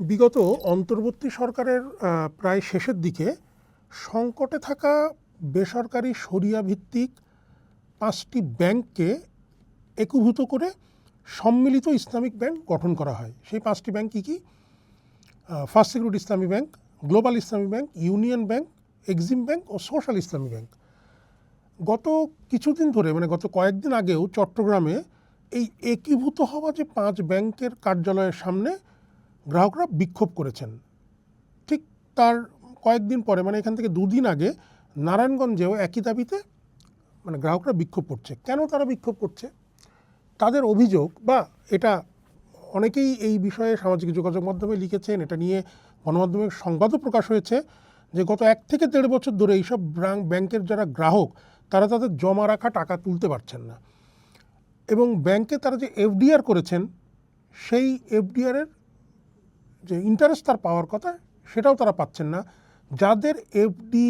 বিগত অন্তর্বর্তী সরকারের প্রায় শেষের দিকে সংকটে থাকা বেসরকারি শরিয়া ভিত্তিক 5টি ব্যাংককে একীভূত করে সম্মিলিত ইসলামিক ব্যাংক গঠন করা হয়। সেই 5টি ব্যাংক কী কী? First security Islami bank, global Islami bank, union bank, Exim bank ও সোশ্যাল ইসলামী ব্যাংক। গত কিছুদিন ধরে মানে গত কয়েকদিন আগেও চট্টগ্রামে এই একীভূত হওয়া যে 5 ব্যাংকের কার্যালয়ের সামনে গ্রাহকরা বিক্ষোভ করেছেন। ঠিক তার কয়েকদিন পরে মানে এখান থেকে 2 দিন আগে নারায়ণগঞ্জেও একই দাবিতে মানে গ্রাহকরা বিক্ষোভ করছে। কেন তারা বিক্ষোভ করছে? তাদের অভিযোগ, বা এটা অনেকেই এই বিষয়ে সামাজিক যোগাযোগ মাধ্যমে লিখেছেন, এটা নিয়ে গণমাধ্যমে সংবাদও প্রকাশ হয়েছে, যে গত 1 থেকে 1.5 বছর ধরে এইসব ব্যাংকের যারা গ্রাহক তারা তাদের জমা রাখা টাকা তুলতে পারছেন না, এবং ব্যাংকে তারা যে এফডিআর করেছেন সেই এফডিআরের যে ইন্টারেস্ট তার পাওয়ার কথা সেটাও তারা পাচ্ছেন না। যাদের এফডি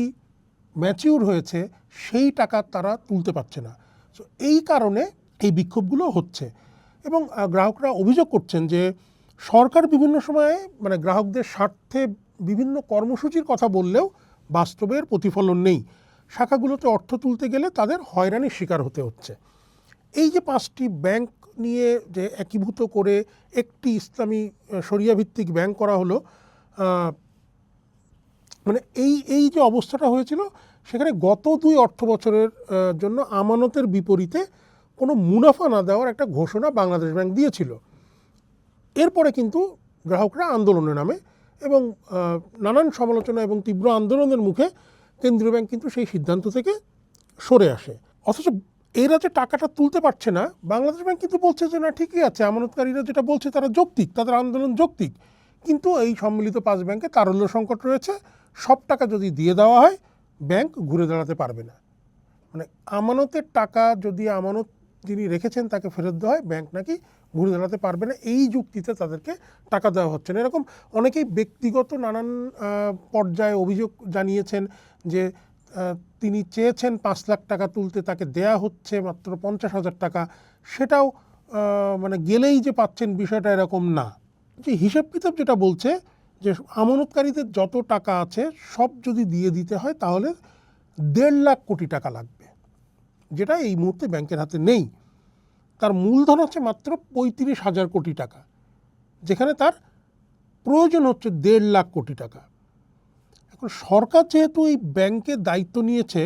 ম্যাচিউর হয়েছে সেই টাকা তারা তুলতে পারছে না। সো এই কারণে এই বিক্ষোভগুলো হচ্ছে, এবং গ্রাহকরা অভিযোগ করছেন যে সরকার বিভিন্ন সময়ে মানে গ্রাহকদের স্বার্থে বিভিন্ন কর্মসূচির কথা বললেও বাস্তবের প্রতিফলন নেই। শাখাগুলোতে অর্থ তুলতে গেলে তাদের হয়রানির শিকার হতে হচ্ছে। এই যে 5টি ব্যাংক নিয়ে যে একীভূত করে একটি ইসলামী শরিয়া ভিত্তিক ব্যাংক করা হলো, মানে এই যে অবস্থাটা হয়েছিল সেখানে গত 2 অর্থ বছরের জন্য আমানতের বিপরীতে কোনো মুনাফা না দেওয়ার একটা ঘোষণা বাংলাদেশ ব্যাংক দিয়েছিল। এরপরে কিন্তু গ্রাহকরা আন্দোলনে নামে এবং নানান সমালোচনা এবং তীব্র আন্দোলনের মুখে কেন্দ্রীয় ব্যাংক কিন্তু সেই সিদ্ধান্ত থেকে সরে আসে। অথচ এরা যে টাকাটা তুলতে পারছে না, বাংলাদেশ ব্যাংক কিন্তু বলছে যে না, ঠিকই আছে, আমানতকারীরা যেটা বলছে তারা যৌক্তিক, তাদের আন্দোলন যৌক্তিক, কিন্তু এই সম্মিলিত 5 ব্যাংকে তারল্য সংকট রয়েছে, সব টাকা যদি দিয়ে দেওয়া হয় ব্যাংক ঘুরে দাঁড়াতে পারবে না। মানে আমানতের টাকা যদি আমানত যিনি রেখেছেন তাকে ফেরত দেওয়া হয়, ব্যাংক নাকি ঘুরে দাঁড়াতে পারবে না, এই যুক্তিতে তাদেরকে টাকা দেওয়া হচ্ছে না। এরকম অনেকেই ব্যক্তিগত নানান পর্যায়ে অভিযোগ জানিয়েছেন যে তিনি চেয়েছেন 5 লাখ টাকা তুলতে, তাকে দেয়া হচ্ছে মাত্র 50,000 টাকা, সেটাও মানে গেলেই যে পাচ্ছেন বিষয়টা এরকম না। যে হিসাব কিতাব যেটা বলছে যে আমানতকারীদের যত টাকা আছে সব যদি দিয়ে দিতে হয় তাহলে 1.5 লাখ কোটি টাকা লাগবে, যেটা এই মুহূর্তে ব্যাংকের হাতে নেই। তার মূলধন আছে মাত্র 35,000 কোটি টাকা, যেখানে তার প্রয়োজন হচ্ছে 1.5 লাখ কোটি টাকা। এখন সরকার যেহেতু এই ব্যাংকের দায়িত্ব নিয়েছে,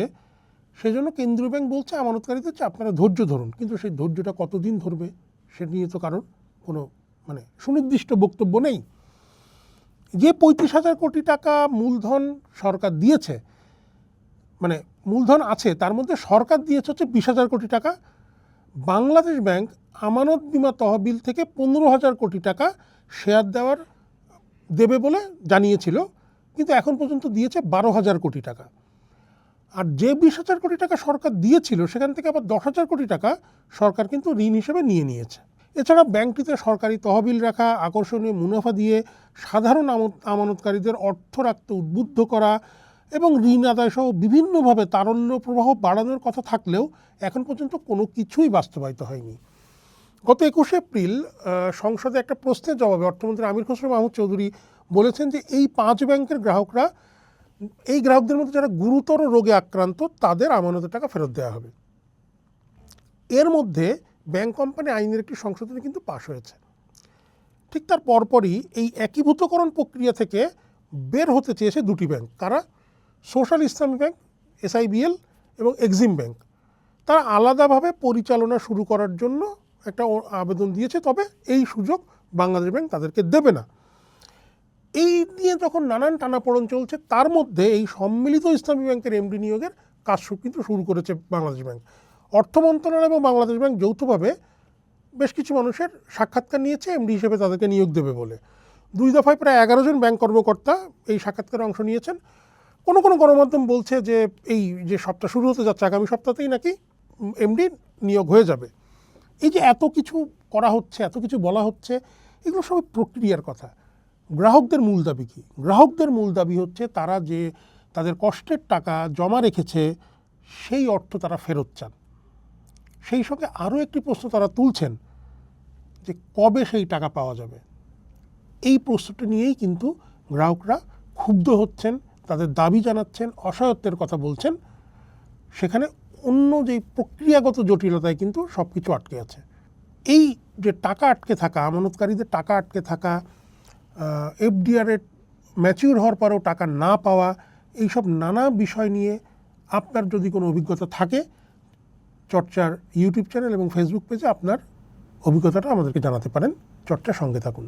সেজন্য কেন্দ্রীয় ব্যাংক বলছে আমানতকারীদের যে আপনারা ধৈর্য ধরুন, কিন্তু সেই ধৈর্যটা কতদিন ধরবে সে নিয়ে তো কারণ কোনো মানে সুনির্দিষ্ট বক্তব্য নেই। যে 35,000 কোটি টাকা মূলধন সরকার দিয়েছে, মানে মূলধন আছে, তার মধ্যে সরকার দিয়েছে হচ্ছে 20,000 কোটি টাকা। বাংলাদেশ ব্যাংক আমানত বিমা তহবিল থেকে 15,000 কোটি টাকা শেয়ার দেবে বলে জানিয়েছিল, কিন্তু এখন পর্যন্ত দিয়েছে 12,000 কোটি টাকা। আর যে 20,000 কোটি টাকা সরকার দিয়েছিল সেখান থেকে আবার 10,000 কোটি টাকা সরকার কিন্তু ঋণ হিসেবে নিয়ে নিয়েছে। এছাড়া ব্যাংকটিতে সরকারি তহবিল রাখা, আকর্ষণীয় মুনাফা দিয়ে সাধারণ আমানতকারীদের অর্থ রাখতে উদ্বুদ্ধ করা এবং ঋণ আদায় সহ বিভিন্নভাবে তারল্য প্রবাহ বাড়ানোর কথা থাকলেও এখন পর্যন্ত কোনো কিছুই বাস্তবায়িত হয়নি। গত 21 এপ্রিল সংসদে একটা প্রশ্নের জবাবে অর্থমন্ত্রী আমির খসরু মাহমুদ চৌধুরী বলেছেন যে এই 5 ব্যাংকের গ্রাহকরা, এই গ্রাহকদের মধ্যে যারা গুরুতর রোগে আক্রান্ত তাদের আমানতের টাকা ফেরত দেওয়া হবে। এর মধ্যে ব্যাংক কোম্পানি আইনের একটি সংশোধনী কিন্তু পাশ হয়েছে। ঠিক তার পরপরই এই একীভূতকরণ প্রক্রিয়া থেকে বের হতে চেয়েছে 2টি ব্যাংক। কারা? সোশ্যাল ইসলামী ব্যাংক SIBL এবং এক্সিম ব্যাংক। তারা আলাদাভাবে পরিচালনা শুরু করার জন্য একটা আবেদন দিয়েছে, তবে এই সুযোগ বাংলাদেশ ব্যাংক তাদেরকে দেবে না। এই নিয়ে যখন নানান টানাপোড়েন চলছে, তার মধ্যে এই সম্মিলিত ইসলামী ব্যাংকের এমডি নিয়োগের কাজ কিন্তু শুরু করেছে বাংলাদেশ ব্যাংক। অর্থ মন্ত্রণালয় এবং বাংলাদেশ ব্যাংক যৌথভাবে বেশ কিছু মানুষের সাক্ষাৎকার নিয়েছে এমডি হিসেবে তাদেরকে নিয়োগ দেবে বলে। 2 দফায় প্রায় 11 জন ব্যাংক কর্মকর্তা এই সাক্ষাৎকারে অংশ নিয়েছেন। কোনো গণমাধ্যম বলছে যে এই যে সপ্তাহ শুরু হতে যাচ্ছে, আগামী সপ্তাহতেই নাকি এমডি নিয়োগ হয়ে যাবে। এই যে এত কিছু করা হচ্ছে, এত কিছু বলা হচ্ছে, এগুলো সব প্রক্রিয়ার কথা। গ্রাহকদের মূল দাবি কী? গ্রাহকদের মূল দাবি হচ্ছে তারা যে তাদের কষ্টের টাকা জমা রেখেছে সেই অর্থ তারা ফেরত চান। সেই সঙ্গে আরও একটি প্রশ্ন তারা তুলছেন যে কবে সেই টাকা পাওয়া যাবে। এই প্রশ্নটা নিয়েই কিন্তু গ্রাহকরা ক্ষুব্ধ হচ্ছেন, তাদের দাবি জানাচ্ছেন, অসহায়ত্বের কথা বলছেন। সেখানে অন্য যে প্রক্রিয়াগত জটিলতায় কিন্তু সব কিছু আটকে আছে। এই যে টাকা আটকে থাকা, আমানতকারীদের টাকা আটকে থাকা, এফডিআর এর ম্যাচিউর হওয়ার পরেও টাকা না পাওয়া, এইসব নানা বিষয় নিয়ে আপনার যদি কোনো অভিজ্ঞতা থাকে, চর্চার ইউটিউব চ্যানেল এবং ফেসবুক পেজে আপনার অভিজ্ঞতাটা আমাদেরকে জানাতে পারেন। চর্চার সঙ্গে থাকুন।